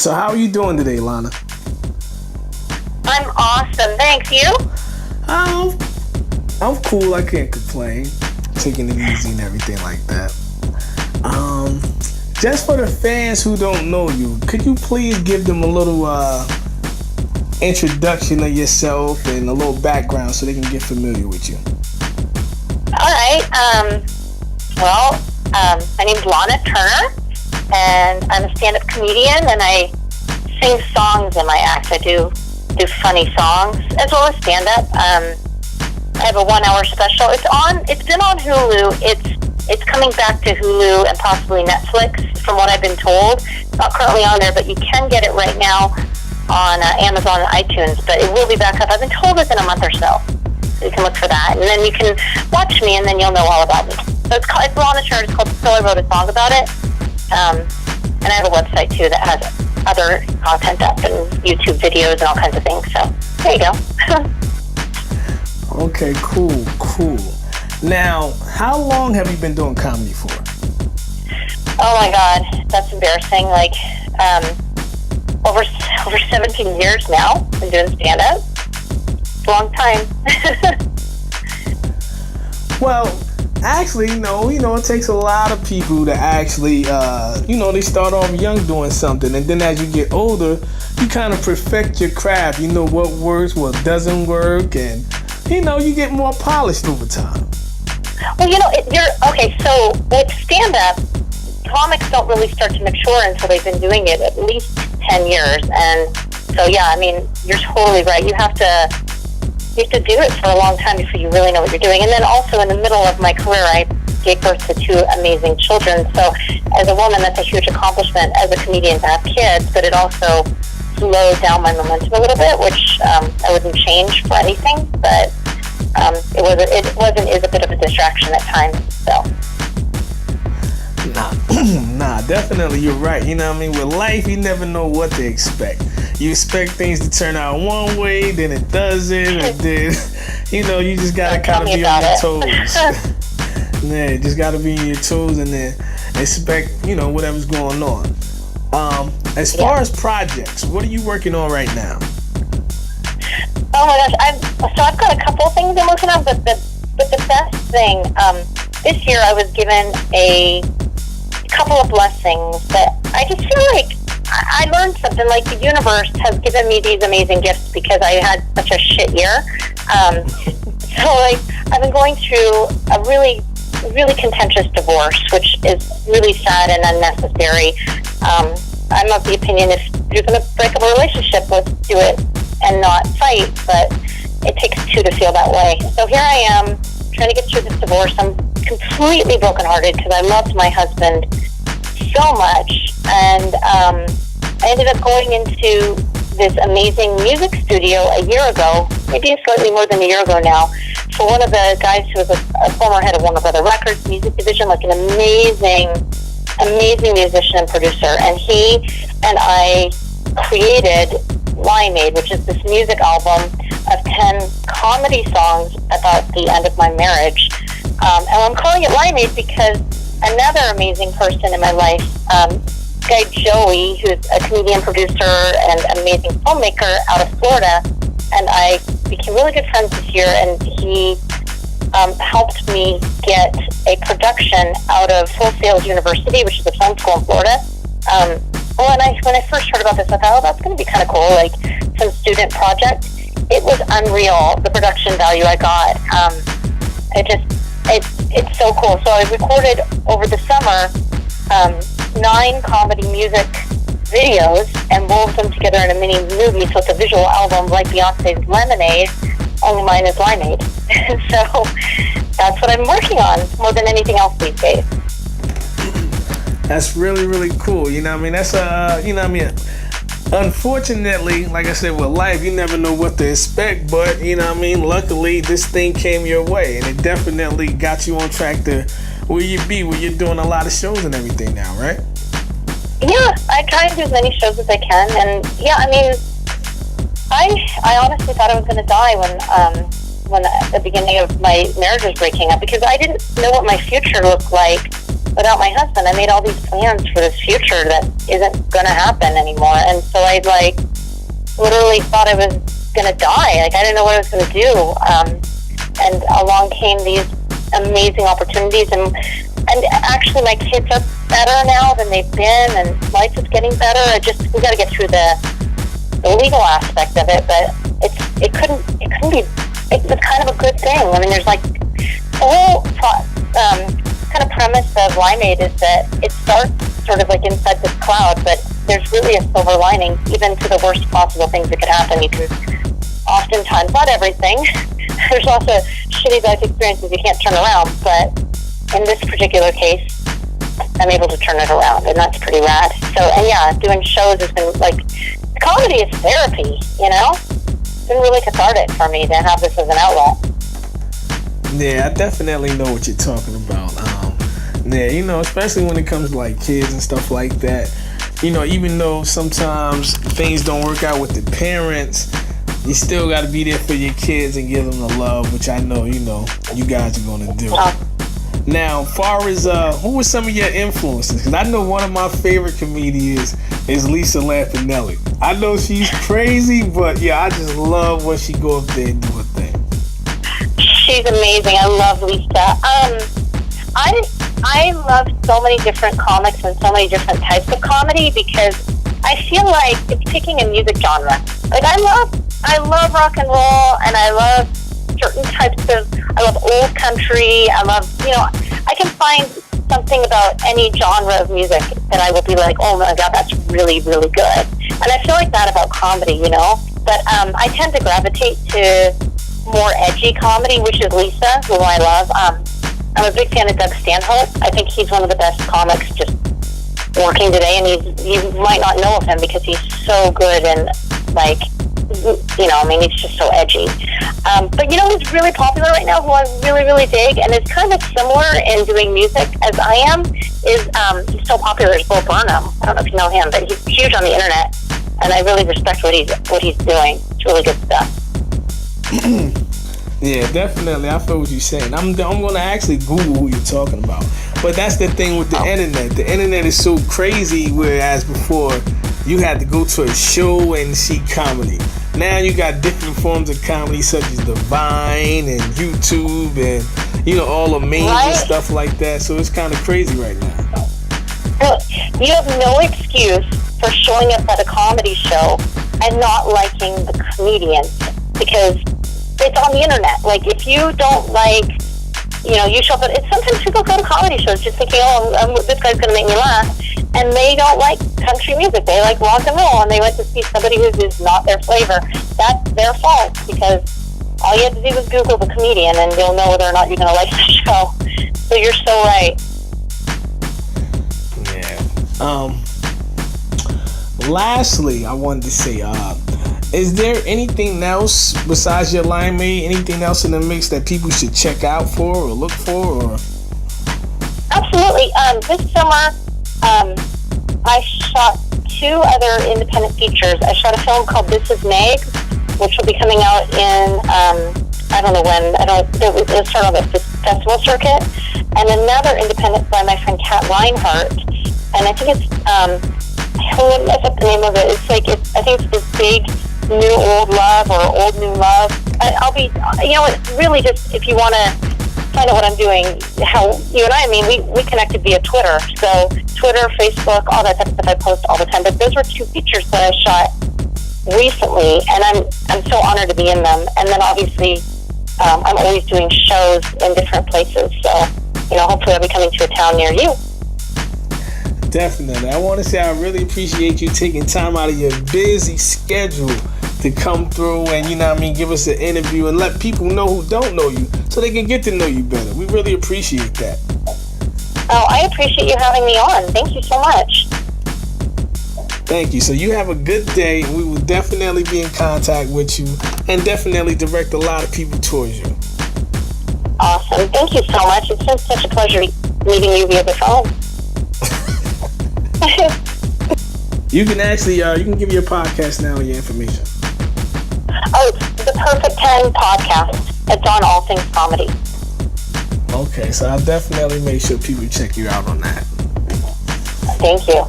So how are you doing today, Lahna? I'm awesome. Thanks. You? Um, I'm cool. I can't complain. Taking it easy and everything like that. Just for the fans who don't know you, could you please give them a little introduction of yourself and a little background so they can get familiar with you? All right. My name's Lahna Turner, and I'm a stand-up comedian, and I sing songs in my act. I do funny songs as well as stand-up. I have a 1-hour special. It's been on Hulu. It's coming back to Hulu and possibly Netflix, from what I've been told. It's not currently on there, but you can get it right now on Amazon and iTunes. But it will be back up, I've been told, within a month or so. So you can look for that. And then you can watch me, and then you'll know all about me. So it's Lahna Turner. It's called So I Wrote a Song About It. And I have a website, too, that has other content up and YouTube videos and all kinds of things. So there you go. Okay, cool. Now, how long have you been doing comedy for? Oh my God, that's embarrassing. Like, over 17 years now. Been doing stand-up. It's a long time. Well, actually, no. It takes a lot of people to actually, they start off young doing something, and then as you get older, you kind of perfect your craft. You know what works, what doesn't work, and you get more polished over time. Well, so with stand-up, comics don't really start to mature until they've been doing it at least 10 years. And so, yeah, you're totally right. You have to do it for a long time before you really know what you're doing. And then also in the middle of my career, I gave birth to 2 amazing children. So as a woman, that's a huge accomplishment as a comedian to have kids, but it also slowed down my momentum a little bit, which I wouldn't change for anything. But it is a bit of a distraction at times. So. Nah, definitely, you're right. With life, you never know what to expect. You expect things to turn out one way, then it doesn't, and then, you just gotta kind of be on your toes. Yeah, just gotta be on your toes and then expect, whatever's going on. As far as projects, what are you working on right now? Oh my gosh, I've got a couple of things I'm working on, but the best thing, this year I was given a couple of blessings that I just feel like I learned something. Like, the universe has given me these amazing gifts because I had such a shit year. So I've been going through a really, really contentious divorce, which is really sad and unnecessary. I'm of the opinion, if you're going to break up a relationship, let's do it and not fight, but it takes 2 to feel that way. So here I am, trying to get through this divorce. I'm completely brokenhearted because I loved my husband so much, and I ended up going into this amazing music studio a year ago, maybe slightly more than a year ago now, for one of the guys who was a former head of Warner Brothers Records music division, like an amazing musician and producer, and he and I created Limeade, which is this music album of 10 comedy songs about the end of my marriage. And I'm calling it Limeade because another amazing person in my life, guy Joey, who's a comedian, producer, and amazing filmmaker out of Florida, and I became really good friends this year, and he helped me get a production out of Full Sail University, which is a film school in Florida. When I first heard about this, I thought, oh, that's going to be kind of cool, like some student project. It was unreal, the production value I got. It's so cool. So I recorded over the summer 9 comedy music videos and wove them together in a mini movie. So it's a visual album like Beyonce's Lemonade, only mine is Limeade. So that's what I'm working on more than anything else these days. That's really, really cool. That's unfortunately, like I said, with life, you never know what to expect, but luckily this thing came your way, and it definitely got you on track to where you're doing a lot of shows and everything now, right? Yeah, I try and do as many shows as I can, and yeah, I honestly thought I was going to die when at the beginning of my marriage was breaking up, because I didn't know what my future looked like without my husband. I made all these plans for this future that isn't going to happen anymore, and I literally thought I was gonna die. Like, I didn't know what I was gonna do. And along came these amazing opportunities, and actually my kids are better now than they've been, and life is getting better. We got to get through the legal aspect of it, but it was kind of a good thing. I mean, there's the whole kind of premise of Limeade is that it starts sort of inside this cloud, but there's really a silver lining, even to the worst possible things that could happen. You can oftentimes, not everything, there's also shitty life experiences you can't turn around, but in this particular case, I'm able to turn it around, and that's pretty rad. So, and yeah, doing shows has been comedy is therapy, It's been really cathartic for me to have this as an outlet. Yeah, I definitely know what you're talking about. Yeah, especially when it comes to kids and stuff like that. Even though sometimes things don't work out with the parents, you still got to be there for your kids and give them the love, which I know, you guys are going to do. Now, far as who were some of your influences? Because I know one of my favorite comedians is Lisa Lampanelli. I know she's crazy, but yeah, I just love when she go up there and do her thing. She's amazing. I love Lisa. I love so many different comics and so many different types of comedy, because I feel like it's picking a music genre. I love rock and roll, and I love certain types of, I love old country. I love, I can find something about any genre of music that I will be like, oh my God, that's really, really good. And I feel like that about comedy, But I tend to gravitate to more edgy comedy, which is Lisa, who I love. I'm a big fan of Doug Stanhope. I think he's one of the best comics just working today, and you might not know of him because he's so good and he's just so edgy. But who's really popular right now, who I really, really dig, and is kind of similar in doing music as I am, is he's so popular as Bo Burnham. I don't know if you know him, but he's huge on the internet, and I really respect what he's doing. It's really good stuff. Yeah, definitely. I feel what you're saying. I'm going to actually Google who you're talking about. But that's the thing with the internet. The internet is so crazy, whereas before you had to go to a show and see comedy. Now you got different forms of comedy, such as the Vine and YouTube and, all the memes and stuff like that. So it's kind of crazy right now. Well, you have no excuse for showing up at a comedy show and not liking the comedian, because it's on the internet. If you don't you show up at, sometimes people go to comedy shows just thinking, this guy's going to make me laugh, and they don't like country music. They like rock and roll, and they went to see somebody who is not their flavor. That's their fault, because all you have to do is Google the comedian, and you'll know whether or not you're going to like the show. So you're so right. Yeah. Lastly, I wanted to say, is there anything else besides your Limeade, anything else in the mix that people should check out for or look for? Or? Absolutely. This summer, I shot 2 other independent features. I shot a film called This Is Meg, which will be coming out in, I don't know when, it'll start on the festival circuit, and another independent by my friend Kat Reinhardt, and I think it's, I don't know what the name of it. I think it's this big new old love or old new love. I'll be, it's really just, if you want to find out what I'm doing, how you and I we connected via Twitter. So Twitter, Facebook, all that type of stuff I post all the time. But those were 2 features that I shot recently, and I'm so honored to be in them. And then obviously, I'm always doing shows in different places. So, hopefully I'll be coming to a town near you. Definitely. I want to say I really appreciate you taking time out of your busy schedule to come through and, give us an interview and let people know who don't know you so they can get to know you better. We really appreciate that. Oh, I appreciate you having me on. Thank you so much. Thank you. So you have a good day. We will definitely be in contact with you and definitely direct a lot of people towards you. Awesome. Thank you so much. It's been such a pleasure meeting you via the phone. You can actually, you can give your podcast now and your information. Oh, it's the Perfect 10 podcast. It's on all things comedy. Okay, so I'll definitely make sure people check you out on that. Thank you.